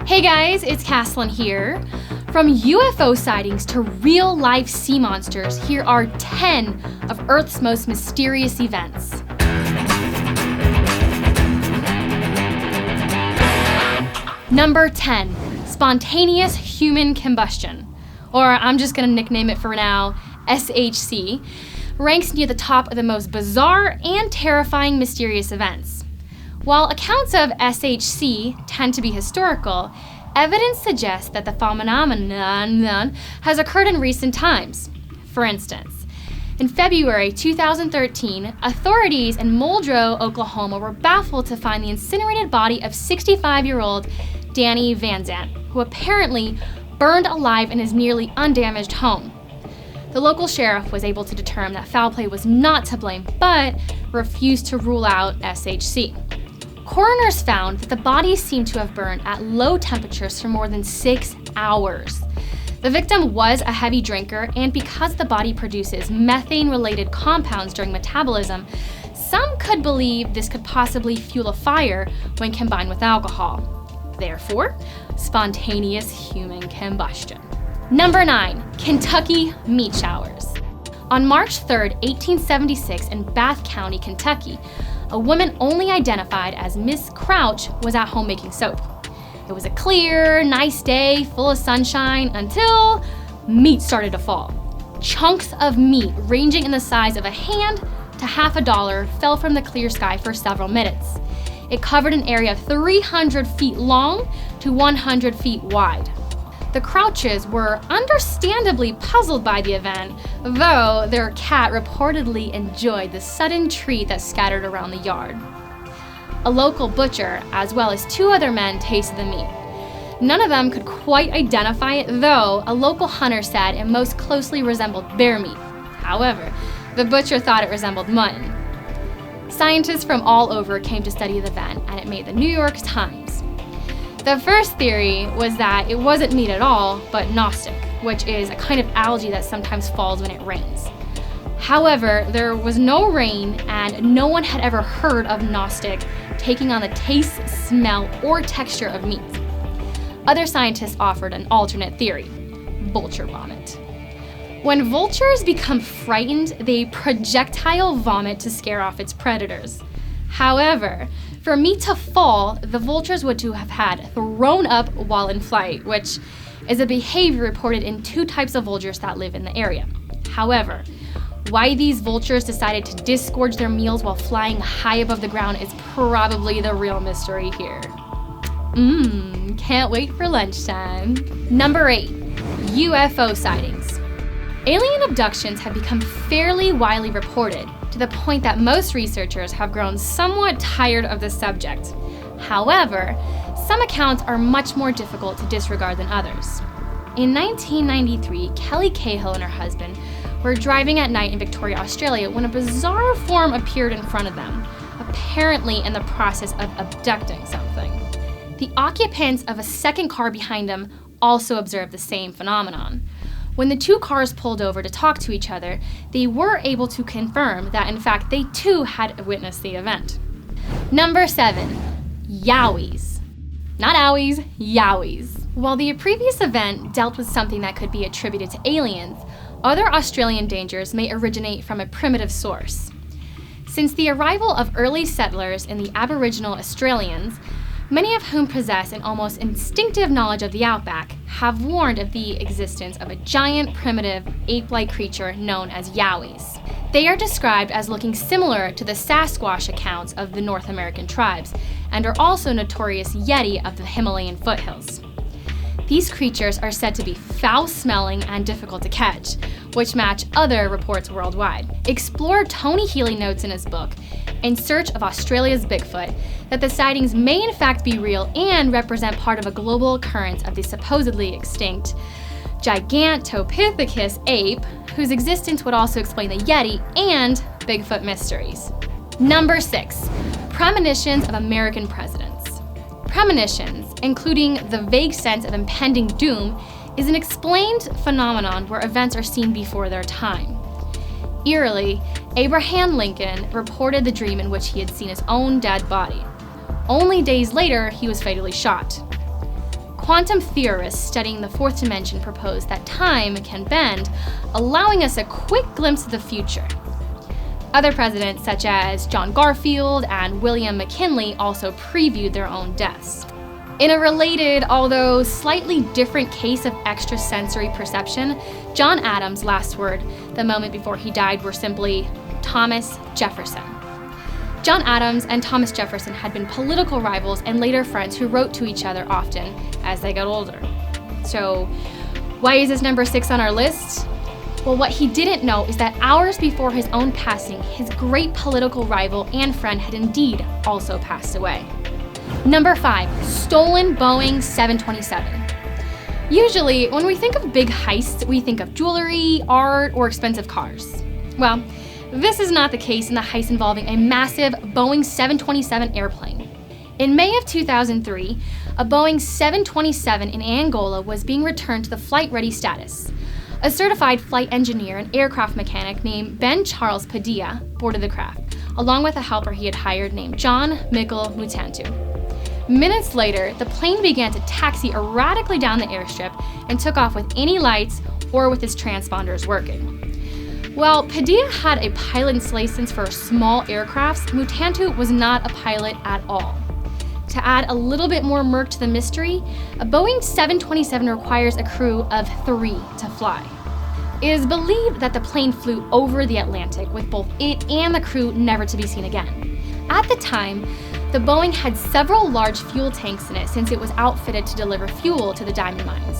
Hey guys, it's Caslin here. From UFO sightings to real-life sea monsters, here are 10 of Earth's most mysterious events. Number 10, spontaneous human combustion, or I'm just gonna nickname it for now, SHC, ranks near the top of the most bizarre and terrifying mysterious events. While accounts of SHC tend to be historical, evidence suggests that the phenomenon has occurred in recent times. For instance, in February 2013, authorities in Muldrow, Oklahoma were baffled to find the incinerated body of 65-year-old Danny Van Zant, who apparently burned alive in his nearly undamaged home. The local sheriff was able to determine that foul play was not to blame, but refused to rule out SHC. Coroners found that the body seemed to have burned at low temperatures for more than 6 hours. The victim was a heavy drinker, and because the body produces methane-related compounds during metabolism, some could believe this could possibly fuel a fire when combined with alcohol. Therefore, spontaneous human combustion. Number 9, Kentucky meat showers. On March 3, 1876, in Bath County, Kentucky, a woman only identified as Miss Crouch was at home making soap. It was a clear, nice day, full of sunshine, until meat started to fall. Chunks of meat ranging in the size of a hand to half a dollar fell from the clear sky for several minutes. It covered an area 300 feet long to 100 feet wide. The Crouches were understandably puzzled by the event, though their cat reportedly enjoyed the sudden treat that scattered around the yard. A local butcher, as well as 2 other men, tasted the meat. None of them could quite identify it, though a local hunter said it most closely resembled bear meat. However, the butcher thought it resembled mutton. Scientists from all over came to study the event, and it made the New York Times. The first theory was that it wasn't meat at all, but Gnostic, which is a kind of algae that sometimes falls when it rains. However, there was no rain, and no one had ever heard of Gnostic taking on the taste, smell, or texture of meat. Other scientists offered an alternate theory: vulture vomit. When vultures become frightened, they projectile vomit to scare off its predators. However, for meat to fall, the vultures would to have had thrown up while in flight, which is a behavior reported in 2 types of vultures that live in the area. However, why these vultures decided to disgorge their meals while flying high above the ground is probably the real mystery here. Can't wait for lunchtime. Number 8, UFO sightings. Alien abductions have become fairly widely reported, to the point that most researchers have grown somewhat tired of the subject. However, some accounts are much more difficult to disregard than others. In 1993, Kelly Cahill and her husband were driving at night in Victoria, Australia, when a bizarre form appeared in front of them, apparently in the process of abducting something. The occupants of a second car behind them also observed the same phenomenon. When the 2 cars pulled over to talk to each other, they were able to confirm that in fact they too had witnessed the event. Number 7, yowies. Not owies, yowies. While the previous event dealt with something that could be attributed to aliens, other Australian dangers may originate from a primitive source. Since the arrival of early settlers in the Aboriginal Australians, many of whom possess an almost instinctive knowledge of the outback, have warned of the existence of a giant, primitive, ape-like creature known as yowies. They are described as looking similar to the Sasquatch accounts of the North American tribes, and are also notorious Yeti of the Himalayan foothills. These creatures are said to be foul-smelling and difficult to catch, which match other reports worldwide. Explorer Tony Healy notes in his book, In Search of Australia's Bigfoot, that the sightings may in fact be real and represent part of a global occurrence of the supposedly extinct Gigantopithecus ape, whose existence would also explain the Yeti and Bigfoot mysteries. Number 6, premonitions of American presidents. Premonitions, including the vague sense of impending doom, is an explained phenomenon where events are seen before their time. Eerily, Abraham Lincoln reported the dream in which he had seen his own dead body. Only days later, he was fatally shot. Quantum theorists studying the fourth dimension propose that time can bend, allowing us a quick glimpse of the future. Other presidents, such as John Garfield and William McKinley, also previewed their own deaths. In a related, although slightly different case of extrasensory perception, John Adams' last word, the moment before he died, were simply, "Thomas Jefferson." John Adams and Thomas Jefferson had been political rivals and later friends who wrote to each other often as they got older. So, why is this number 6 on our list? Well, what he didn't know is that hours before his own passing, his great political rival and friend had indeed also passed away. Number 5, stolen Boeing 727. Usually, when we think of big heists, we think of jewelry, art, or expensive cars. Well, this is not the case in the heist involving a massive Boeing 727 airplane. In May of 2003, a Boeing 727 in Angola was being returned to the flight-ready status. A certified flight engineer and aircraft mechanic named Ben Charles Padilla boarded the craft, along with a helper he had hired named John Mikkel Mutantu. Minutes later, the plane began to taxi erratically down the airstrip and took off with any lights or with its transponders working. While Padilla had a pilot's license for small aircrafts, Mutantu was not a pilot at all. To add a little bit more murk to the mystery, a Boeing 727 requires a crew of 3 to fly. It is believed that the plane flew over the Atlantic with both it and the crew never to be seen again. At the time, the Boeing had several large fuel tanks in it since it was outfitted to deliver fuel to the diamond mines.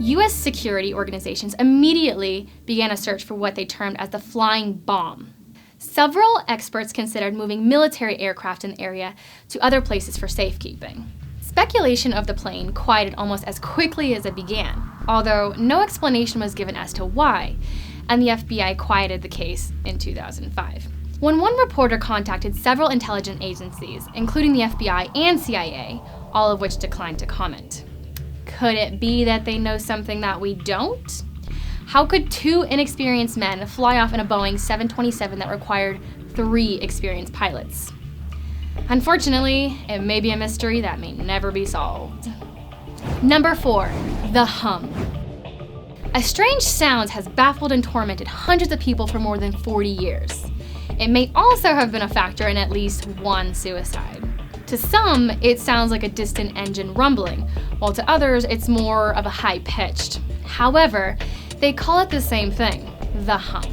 U.S. security organizations immediately began a search for what they termed as the flying bomb. Several experts considered moving military aircraft in the area to other places for safekeeping. Speculation of the plane quieted almost as quickly as it began, although no explanation was given as to why, and the FBI quieted the case in 2005. When one reporter contacted several intelligence agencies, including the FBI and CIA, all of which declined to comment. Could it be that they know something that we don't? How could 2 inexperienced men fly off in a Boeing 727 that required 3 experienced pilots? Unfortunately, it may be a mystery that may never be solved. Number 4, the hum. A strange sound has baffled and tormented hundreds of people for more than 40 years. It may also have been a factor in at least one suicide. To some, it sounds like a distant engine rumbling, while to others, it's more of a high-pitched. However, they call it the same thing, the hum.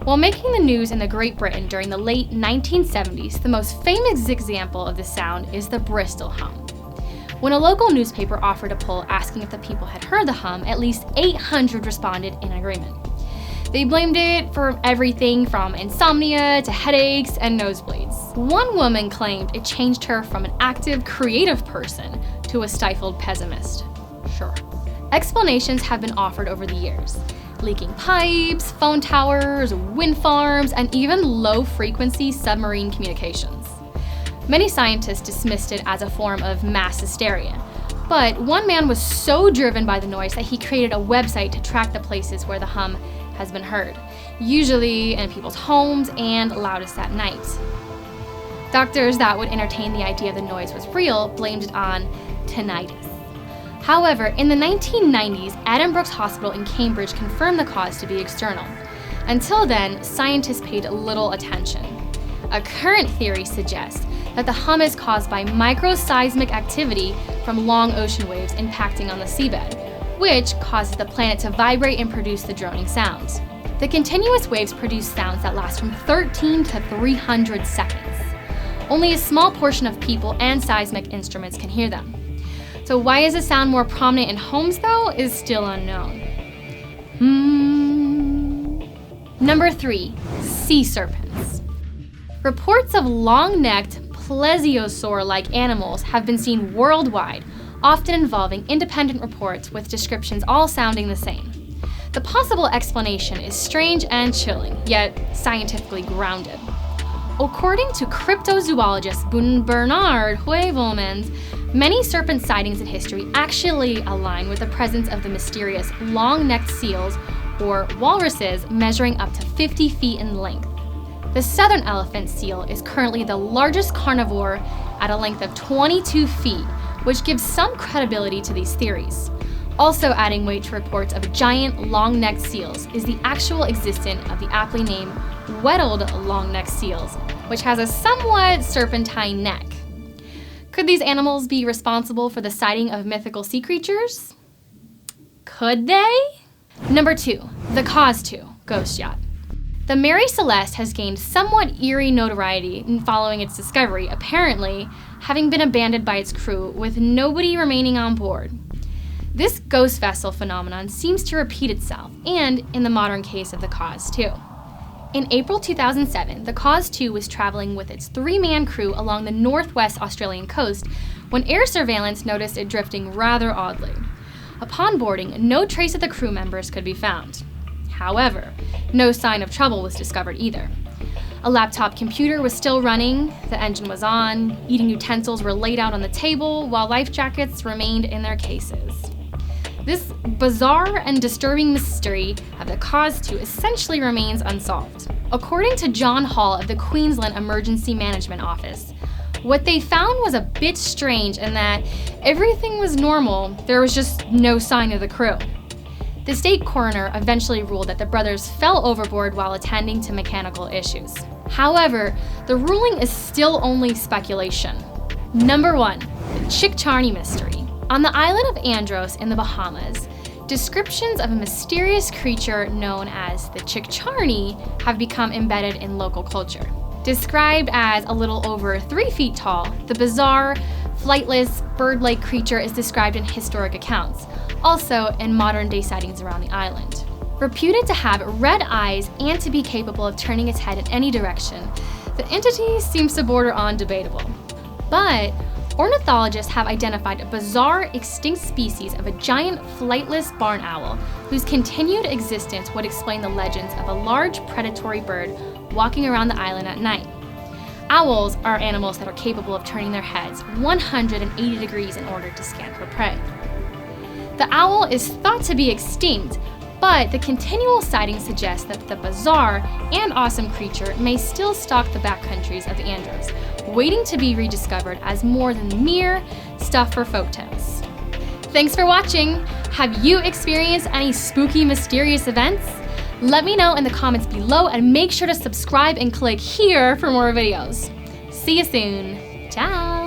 While making the news in the Great Britain during the late 1970s, the most famous example of this sound is the Bristol hum. When a local newspaper offered a poll asking if the people had heard the hum, at least 800 responded in agreement. They blamed it for everything from insomnia to headaches and nosebleeds. One woman claimed it changed her from an active, creative person to a stifled pessimist. Sure. Explanations have been offered over the years. Leaking pipes, phone towers, wind farms, and even low-frequency submarine communications. Many scientists dismissed it as a form of mass hysteria, but one man was so driven by the noise that he created a website to track the places where the hum has been heard, usually in people's homes and loudest at night. Doctors that would entertain the idea the noise was real blamed it on tinnitus. However, in the 1990s, Addenbrooke's Hospital in Cambridge confirmed the cause to be external. Until then, scientists paid little attention. A current theory suggests that the hum is caused by microseismic activity from long ocean waves impacting on the seabed, which causes the planet to vibrate and produce the droning sounds. The continuous waves produce sounds that last from 13 to 300 seconds. Only a small portion of people and seismic instruments can hear them. So why is the sound more prominent in homes, though, is still unknown. Number 3, sea serpents. Reports of long-necked, plesiosaur-like animals have been seen worldwide, often involving independent reports with descriptions all sounding the same. The possible explanation is strange and chilling, yet scientifically grounded. According to cryptozoologist Bernard Heuvelmans, many serpent sightings in history actually align with the presence of the mysterious long-necked seals, or walruses, measuring up to 50 feet in length. The southern elephant seal is currently the largest carnivore at a length of 22 feet, which gives some credibility to these theories. Also adding weight to reports of giant long-necked seals is the actual existence of the aptly named wedded long-necked seals, which has a somewhat serpentine neck. Could these animals be responsible for the sighting of mythical sea creatures? Could they? Number 2, the Cause 2 ghost yacht. The Mary Celeste has gained somewhat eerie notoriety following its discovery, apparently having been abandoned by its crew with nobody remaining on board. This ghost vessel phenomenon seems to repeat itself, and in the modern case of the Cause 2. In April 2007, the Cause 2 was traveling with its 3-man crew along the northwest Australian coast when air surveillance noticed it drifting rather oddly. Upon boarding, no trace of the crew members could be found. However, no sign of trouble was discovered either. A laptop computer was still running, the engine was on, eating utensils were laid out on the table, while life jackets remained in their cases. This bizarre and disturbing mystery of the Cause 2 essentially remains unsolved. According to John Hall of the Queensland Emergency Management Office, what they found was a bit strange in that everything was normal, there was just no sign of the crew. The state coroner eventually ruled that the brothers fell overboard while attending to mechanical issues. However, the ruling is still only speculation. Number 1, the CHICKCHARNEY mystery. On the island of Andros in the Bahamas, descriptions of a mysterious creature known as the CHICKCHARNEY have become embedded in local culture. Described as a little over 3 feet tall, the bizarre, flightless, bird-like creature is described in historic accounts, also in modern-day sightings around the island. Reputed to have red eyes and to be capable of turning its head in any direction, the entity seems to border on debatable. But ornithologists have identified a bizarre, extinct species of a giant flightless barn owl whose continued existence would explain the legends of a large predatory bird walking around the island at night. Owls are animals that are capable of turning their heads 180 degrees in order to scan for prey. The owl is thought to be extinct, but the continual sightings suggest that the bizarre and awesome creature may still stalk the backcountries of Andros, waiting to be rediscovered as more than mere stuff for folktales. Thanks for watching! Have you experienced any spooky, mysterious events? Let me know in the comments below and make sure to subscribe and click here for more videos. See you soon. Ciao!